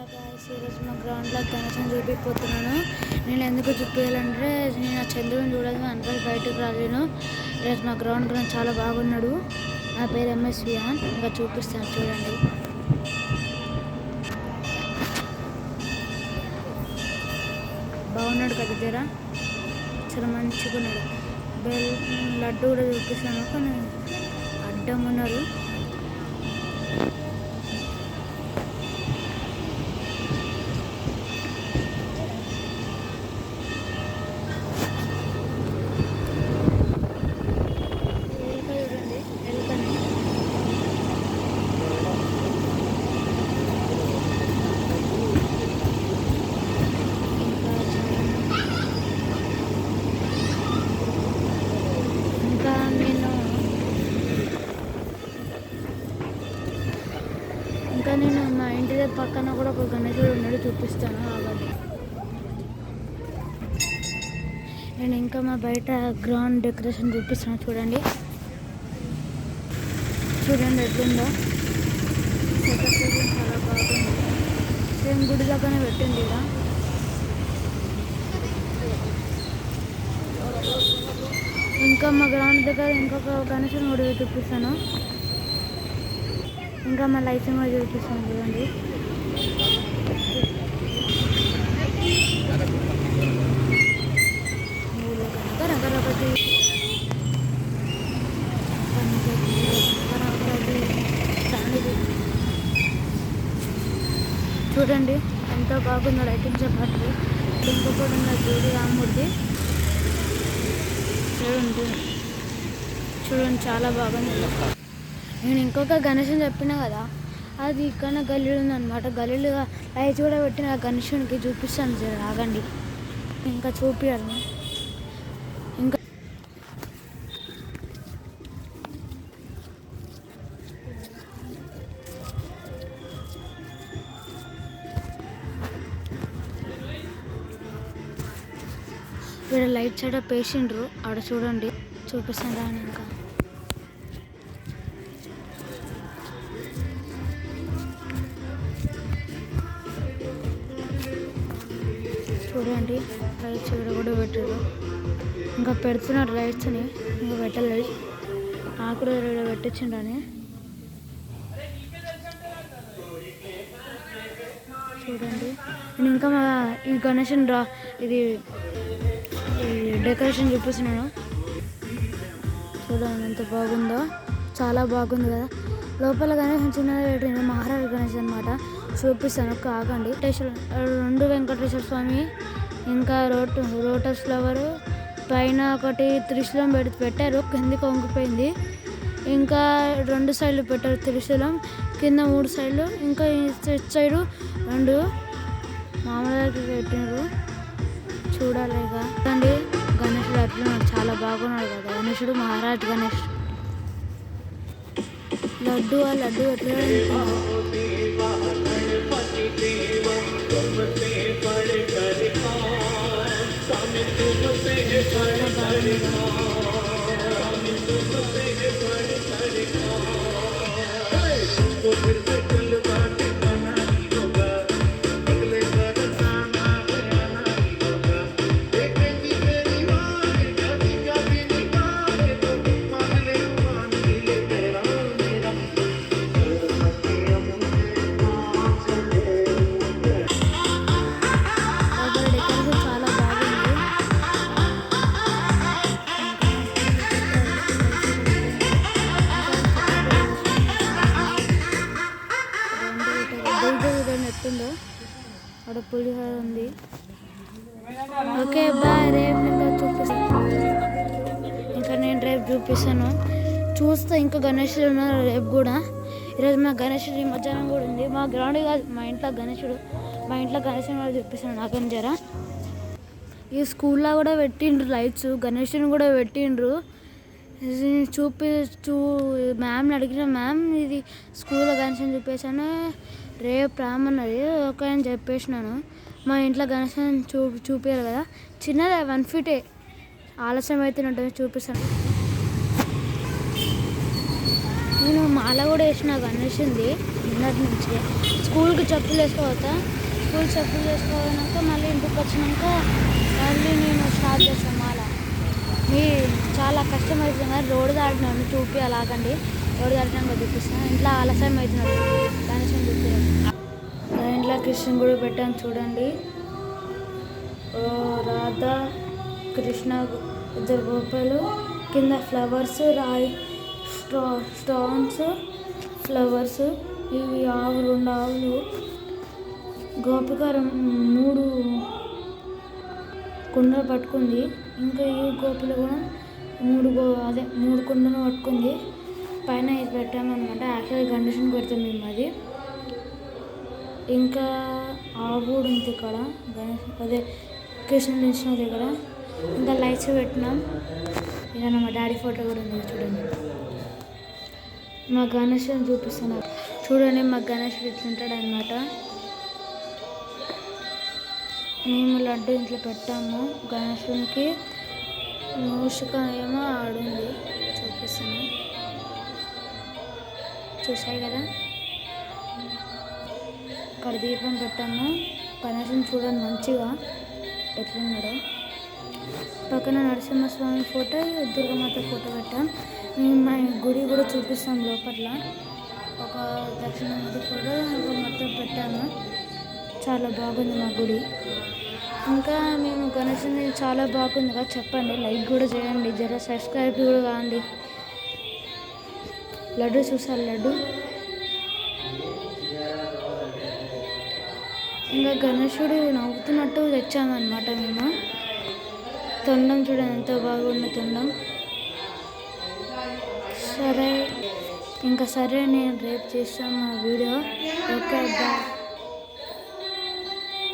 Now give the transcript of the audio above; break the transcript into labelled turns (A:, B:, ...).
A: ఈరోజు మా గ్రౌండ్లో గణేశం చూపిపోతున్నాను. నేను ఎందుకు చూపించాలంటే నేను ఆ చంద్రుని చూడదు అందరూ బయటకు రాలేను. ఈరోజు మా గ్రౌండ్ గురించి చాలా బాగున్నాడు. నా పేరు ఎంఎస్ విహాన్. ఇంకా చూపిస్తాను చూడండి. బాగున్నాడు కదా జర చాలా మంచిగా ఉన్నాడు. లడ్డు కూడా చూపిస్తాను కానీ అడ్డం ఉన్నారు. ఇంకా నేను మా ఇంటి దగ్గర పక్కన కూడా ఒక గణేశుడు ఉన్నాడు, చూపిస్తాను ఆగండి. నేను ఇంకా మా బయట గ్రౌండ్ డెకరేషన్ చూపిస్తాను చూడండి. చూడండి ఎట్లుందో చాలా బాగుంది. సేమ్ గుడి దగ్గరనే పెట్టింది ఇలా. ఇంకా మా గ్రౌండ్ దగ్గర ఇంకొక గణేశుని కూడా చూపిస్తాను. ఇంకా మా లైటింగ్ కూడా చూపిస్తాను చూడండి. చూడండి ఎంతో బాగుందో లైటింగ్ చెప్పండి. ఇంకొకటి ఉన్న జూడి రాముడిది చూడండి చాలా బాగుంది. నేను ఇంకొక గణేశుని చెప్పినా కదా, అది ఇక్కడ గల్లీలు ఉందన్నమాట. గల్లీలు లైట్స్ కూడా పెట్టిన గణేశునికి చూపిస్తాను సార్ ఆగండి. ఇంకా చూపించాలి. ఇంకా ఇక్కడ లైట్ సైడ్ పేషెంట్రు ఆడ చూడండి, చూపిస్తాను రాని. ఇంకా చూడండి లైట్స్ ఇక్కడ కూడా పెట్టారు. ఇంకా పెడుతున్నారు లైట్స్ని, ఇంకా పెట్టలేదు. నాకు కూడా ఇక్కడ పెట్టించిండని చూడండి. నేను ఇంకా మా ఈ గణేశన్ ఇది డెకరేషన్ చూపిస్తున్నాను చూడండి ఎంత బాగుందో, చాలా బాగుంది కదా. లోపల గణేశం చిన్నగా పెట్టింది, మహారాజు గణేష్ అనమాట. చూపిస్తాను ఒక ఆగండి. 2 వెంకటేశ్వర స్వామి, ఇంకా లోటస్ ఫ్లవరు, పైన ఒకటి త్రిశూలం పెట్టారు, కిందికి వంగిపోయింది. ఇంకా 2 సైడ్లు పెట్టారు త్రిశూలం, కింద 3 సైడ్లు, ఇంకా ఇటు సైడు 2 మామూలుగా పెట్టినారు. చూడాలి ఇక అండి. గణేశుడు అట్లున్నాడు, చాలా బాగున్నాడు కదా గణేశుడు, మహారాజ్ గణేష్. లడ్డు ఎట్లా ఎట్టుందో అక్కడ పులిహోర ఉంది. Okay bye. రేపు ఇంకా చూపిస్తాను. ఇంకా నేను రేపు చూపిస్తాను. చూస్తా ఇంకా గణేశుడు ఉన్నారు రేపు కూడా. ఈరోజు మా గణేశుడు ఈ మధ్యాహ్నం కూడా ఉంది. మా గ్రౌండ్ కాదు, మా ఇంట్లో గణేశుడు. మా ఇంట్లో గణేశుని కూడా చూపిస్తాను నాకని జర. ఈ స్కూల్లో కూడా పెట్టిండ్రు లైట్స్, గణేశుని కూడా పెట్టిండ్రు. మ్యామ్ని అడిగిన, మ్యామ్ ఇది స్కూల్లో గణేశుని చూపించాను, రేపు రామన్నది. ఓకే అని చెప్పేసినాను. మా ఇంట్లో గణేశుని చూపించారు కదా, చిన్నదే 1 ఫీటే, ఆలస్యం అయితే ఉంటుంది చూపిస్తాను. నేను మాల కూడా వేసిన గణేశుంది నిన్న మొన్నటి నుంచి స్కూల్కి చెప్పులు వేసుకోవద్దా, స్కూల్ చెప్పులు వేసుకోవాక మళ్ళీ ఇంటికి వచ్చినాక మళ్ళీ నేను స్టార్ట్ చేస్తాను మాల. చాలా కష్టమవుతుంది. రోడ్డు దాటినాను చూపి అలాగండి, రోడ్డు దాటినాక చూపిస్తాను. ఇంట్లో ఆలస్యం అవుతున్నాడు గణేశం చూపించాను. ఇంట్లో కృష్ణ గుడి పెట్టాను చూడండి. రాధా కృష్ణ ఇద్దరు గోపాలు, కింద ఫ్లవర్స్, రాయి స్టోన్స్, ఫ్లవర్స్. ఇవి ఆవులు, 2 ఆవులు, గోపిక 3 కుండలు పట్టుకుంది. ఇంకా ఈ గోపులు కూడా 3 కుండలు పట్టుకుంది. పైన ఇది పెట్టామన్నమాట. యాక్చువల్గా కండిషన్ పెడతాం మేము అది. ఇంకా ఆవు కూడా ఉంది ఇక్కడ, అదే కృష్ణుడు నిలిచిన దగ్గర. ఇంకా లైట్స్ పెట్టినాం. ఇక మా డాడీ ఫోటో కూడా ఉంది చూడండి. మా గణేశుని చూపిస్తున్నారు చూడండి. మా గణేశుడు ఇట్లుంటాడు అన్నమాట. మేము లడ్డు ఇంట్లో పెట్టాము గణేశునికి. మూషిక ఏమో ఆడుంది, చూపిస్తాను. చూసాయి కదా, ఇక్కడ దీపం పెట్టాము. గణేశుని చూడండి మంచిగా ఎట్లున్నాడో. పక్కన నరసింహస్వామి ఫోటో, దుర్గమాత ఫోటో పెట్టాం. మేము మా గుడి కూడా చూపిస్తాం లోపల. ఒక దక్షిణామూర్తి ఫోటో మొత్తం పెట్టాము. చాలా బాగుంది మా గుడి. ఇంకా మేము గణేశుని చాలా బాగుంది కదా చెప్పండి, లైక్ కూడా చేయండి, జర సబ్స్క్రైబ్ కూడా కాండి. లడ్డు చూసారు, లడ్డు. ఇంకా గణేశుడు నవ్వుతున్నట్టు తెచ్చామన్నమాట మేము. తొండం చూడండి ఎంత బాగున్న తొండం. సరే, ఇంకా సరే, నేను రేపు చేస్తాను మా వీడియో. Okay, bye.